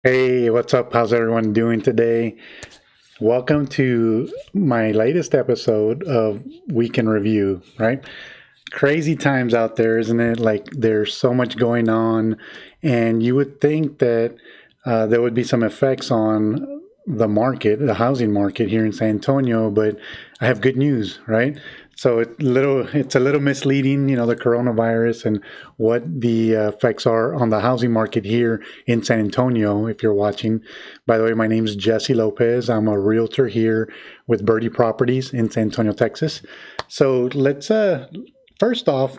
Hey, what's up? How's everyone doing today? Welcome to my latest episode of Week in Review, right? Crazy times out there, isn't it? Like there's so much going on, and you would think that there would be some effects on the market, the housing market here in San Antonio, but I have good news, right? So it's a little misleading, the coronavirus and what the effects are on the housing market here in San Antonio. If you're watching, by the way, my name is Jesse Lopez. I'm a realtor here with Birdie Properties in San Antonio, Texas. So let's first off,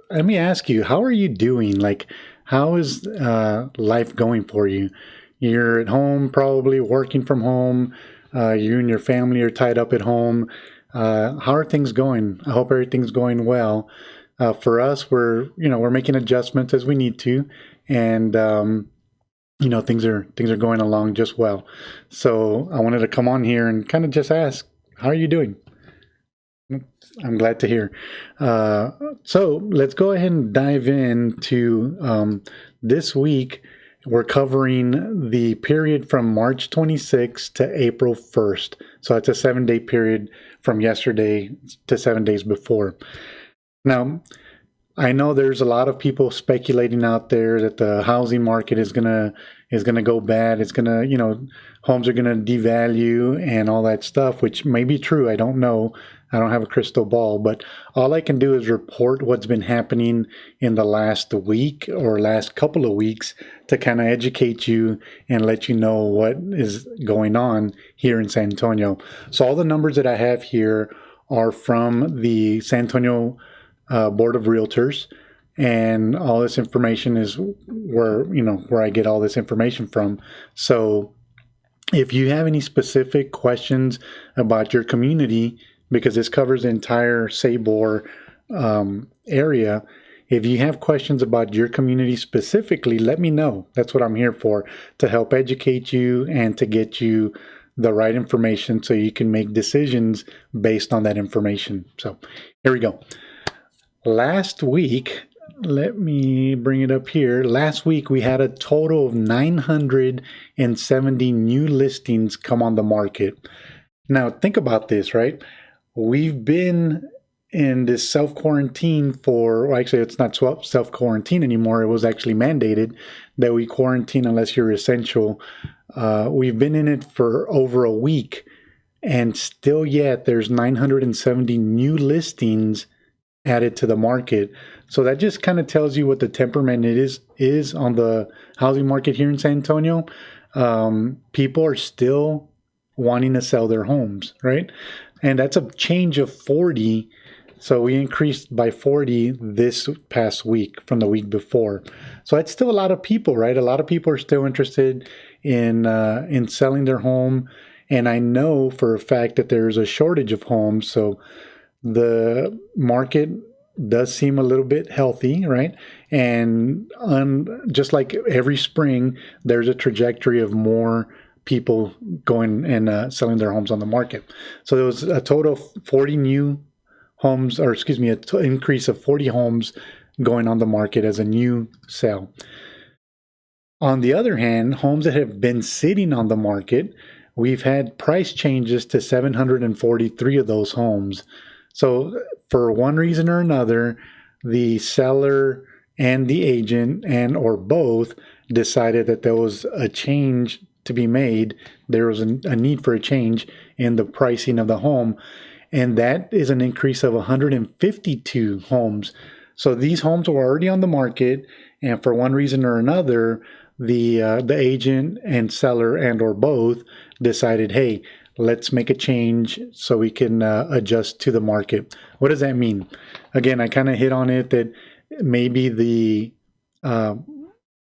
let me ask you, how are you doing? Like, how is life going for you? You're at home, probably working from home. You and your family are tied up at home. How are things going? I hope everything's going well. For us, we're making adjustments as we need to, and things are going along just well. So I wanted to come on here and kind of just ask, how are you doing? I'm glad to hear. So let's go ahead and dive into this week. We're covering the period from March 26th to April 1st. So it's a 7-day period from yesterday to 7 days before. Now, I know there's a lot of people speculating out there that the housing market is gonna go bad. It's gonna, homes are gonna devalue and all that stuff, which may be true. I don't know. I don't have a crystal ball, but all I can do is report what's been happening in the last week or last couple of weeks to kind of educate you and let you know what is going on here in San Antonio. So all the numbers that I have here are from the San Antonio Board of Realtors, and all this information is where I get all this information from. So if you have any specific questions about your community, because this covers the entire Sabor area, if you have questions about your community specifically, let me know. That's what I'm here for, to help educate you and to get you the right information so you can make decisions based on that information. So here we go. Last week, let me bring it up here. Last week, we had a total of 970 new listings come on the market. Now, think about this, right? We've been in this self-quarantine well, actually, it's not self-quarantine anymore. It was actually mandated that we quarantine unless you're essential. We've been in it for over a week, and still yet there's 970 new listings added to the market. So that just kind of tells you what the temperament is on the housing market here in San Antonio. People are still wanting to sell their homes, right? And that's a change of 40. So we increased by 40 this past week from the week before. So it's still a lot of people, right? A lot of people are still interested in selling their home. And I know for a fact that there's a shortage of homes. So the market does seem a little bit healthy, right? And just like every spring, there's a trajectory of more people going and selling their homes on the market. So there was a total of 40 new homes, or excuse me, increase of 40 homes going on the market as a new sale. On the other hand, homes that have been sitting on the market, we've had price changes to 743 of those homes. So for one reason or another, the seller and the agent and or both decided that there was a change to be made. There was a need for a change in the pricing of the home. And that is an increase of 152 homes. So these homes were already on the market, and for one reason or another, the agent and seller and or both decided, hey, let's make a change so we can adjust to the market. What does that mean? Again, I kind of hit on it that maybe the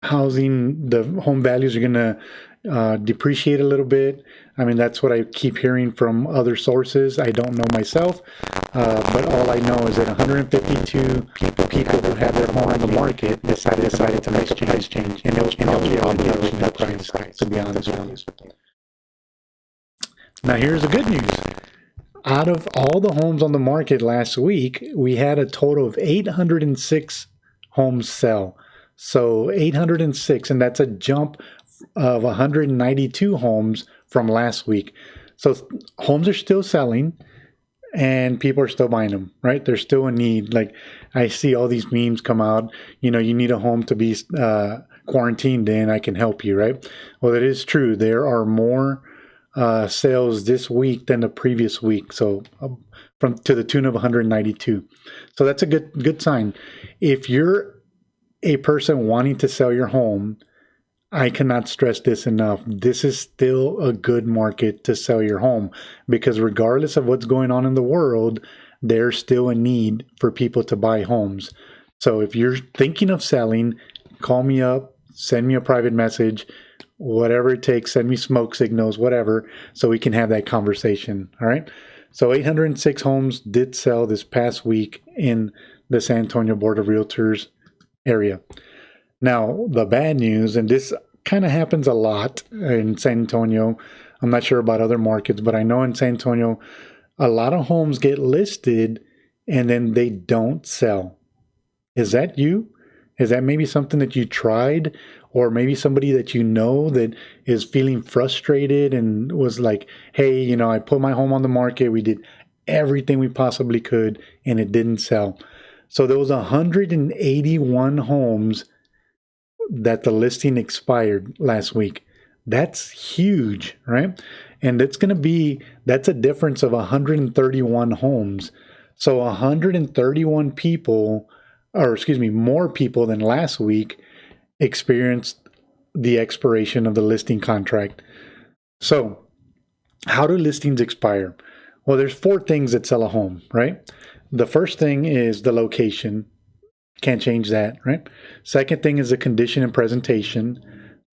housing, the home values are going to depreciate a little bit. I mean, that's what I keep hearing from other sources. I don't know myself, but all I know is that 152 people who had their home on the market decided to make a price change, and it was probably on the price, to be honest with you. Now, here's the good news. Out of all the homes on the market last week, we had a total of 806 homes sell. So 806, and that's a jump of 192 homes from last week. So homes are still selling and people are still buying them, right? There's still a need. Like I see all these memes come out, you need a home to be quarantined in, I can help you, right? Well, it is true. There are more sales this week than the previous week. So from to the tune of 192. So that's a good sign. If you're a person wanting to sell your home, I cannot stress this enough. This is still a good market to sell your home, because regardless of what's going on in the world, there's still a need for people to buy homes. So if you're thinking of selling, call me up, send me a private message, whatever it takes, send me smoke signals, whatever, so we can have that conversation. All right. So 806 homes did sell this past week in the San Antonio Board of Realtors area. Now, the bad news, and this kind of happens a lot in San Antonio. I'm not sure about other markets, but I know in San Antonio, a lot of homes get listed and then they don't sell. Is that you? Is that maybe something that you tried? Or maybe somebody that you know that is feeling frustrated and was like, hey, I put my home on the market. We did everything we possibly could and it didn't sell. So there was 181 homes that the listing expired last week. That's huge, right? And that's a difference of 131 homes. So 131 people, or excuse me, more people than last week experienced the expiration of the listing contract. So how do listings expire? Well, there's 4 things that sell a home, right? The first thing is the location. Can't change that, right? Second thing is the condition and presentation.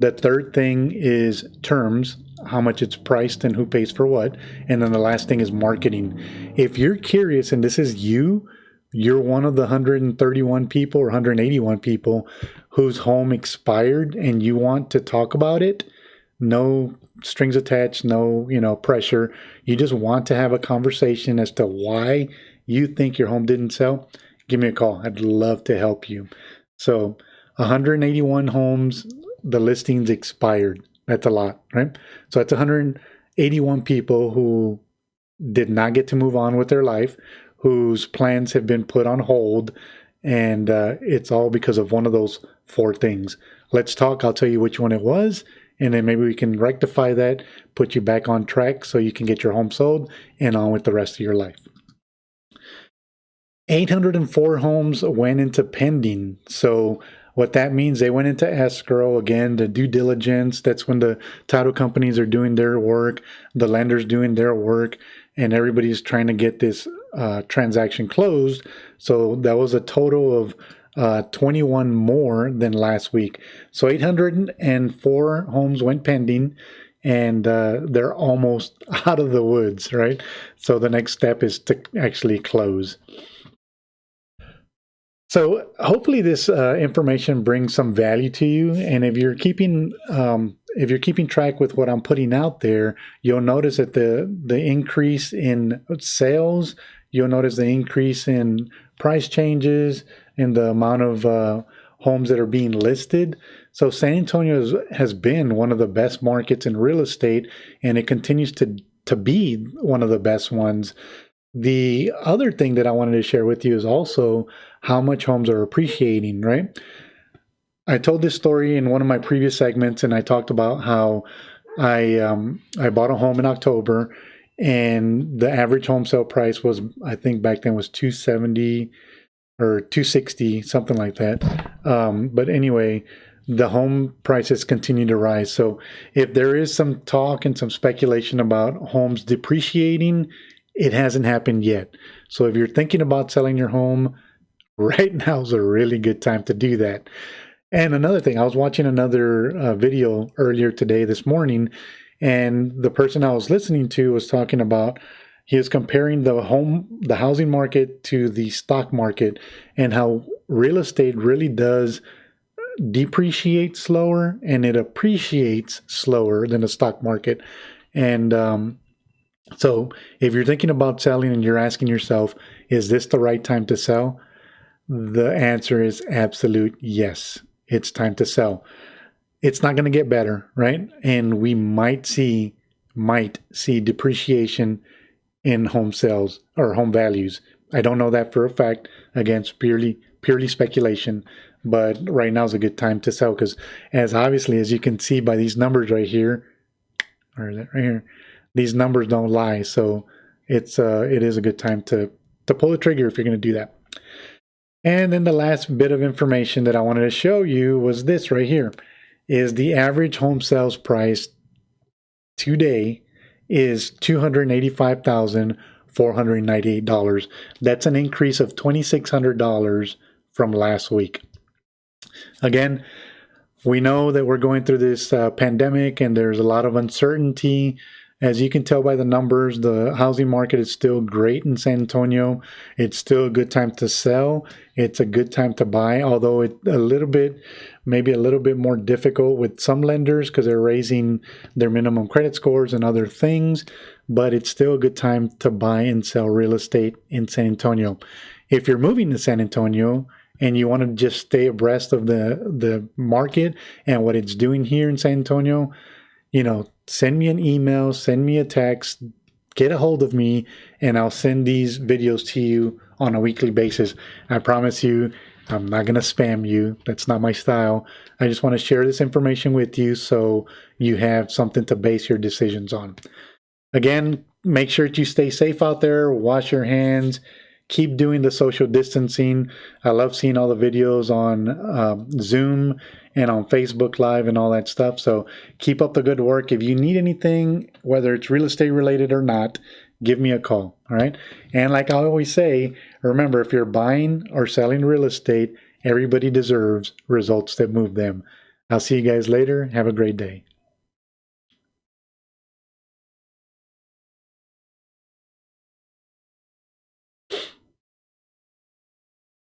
The third thing is terms, how much it's priced and who pays for what. And then the last thing is marketing. If you're curious and this is you're one of the 131 people or 181 people whose home expired and you want to talk about it, no strings attached, no, pressure. You just want to have a conversation as to why you think your home didn't sell. Give me a call. I'd love to help you. So 181 homes, the listings expired. That's a lot, right? So that's 181 people who did not get to move on with their life, whose plans have been put on hold, and it's all because of one of those 4 things. Let's talk. I'll tell you which one it was, and then maybe we can rectify that, put you back on track so you can get your home sold and on with the rest of your life. 804 homes went into pending. So what that means, they went into escrow, again, the due diligence. That's when the title companies are doing their work, the lenders doing their work, and everybody's trying to get this transaction closed. So that was a total of 21 more than last week. So 804 homes went pending, and they're almost out of the woods, right? So the next step is to actually close. So hopefully this information brings some value to you. And if you're keeping if you're keeping track with what I'm putting out there, you'll notice that the increase in sales, you'll notice the increase in price changes and the amount of homes that are being listed. So San Antonio has been one of the best markets in real estate, and it continues to be one of the best ones. The other thing that I wanted to share with you is also how much homes are appreciating, right? I told this story in one of my previous segments, and I talked about how I bought a home in October, and the average home sale price was, I think back then, was 270 or 260, something like that. But anyway, the home prices continue to rise. So if there is some talk and some speculation about homes depreciating, it hasn't happened yet. So if you're thinking about selling your home, right now is a really good time to do that. And another thing, I was watching another video earlier today, this morning, and the person I was listening to was talking about, he was comparing the housing market to the stock market, and how real estate really does depreciate slower and it appreciates slower than the stock market. And so if you're thinking about selling and you're asking yourself, is this the right time to sell? The answer is absolute yes. It's time to sell. It's not going to get better, right? And we might see depreciation in home sales or home values. I don't know that for a fact. Again, it's purely speculation. But right now is a good time to sell, because as you can see by these numbers right here, or is it right here? These numbers don't lie. So it is a good time to pull the trigger if you're going to do that. And then the last bit of information that I wanted to show you was this right here, is the average home sales price today is $285,498. That's an increase of $2,600 from last week. Again, we know that we're going through this pandemic, and there's a lot of uncertainty. As you can tell by the numbers, the housing market is still great in San Antonio. It's still a good time to sell. It's a good time to buy, although it's maybe a little bit more difficult with some lenders because they're raising their minimum credit scores and other things. But it's still a good time to buy and sell real estate in San Antonio. If you're moving to San Antonio and you want to just stay abreast of the market and what it's doing here in San Antonio, send me an email, send me a text, get a hold of me, and I'll send these videos to you on a weekly basis. I promise you, I'm not going to spam you. That's not my style. I just want to share this information with you so you have something to base your decisions on. Again, make sure that you stay safe out there, wash your hands, keep doing the social distancing. I love seeing all the videos on Zoom and on Facebook Live and all that stuff. So keep up the good work. If you need anything, whether it's real estate related or not, give me a call. All right. And like I always say, remember, if you're buying or selling real estate, everybody deserves results that move them. I'll see you guys later. Have a great day.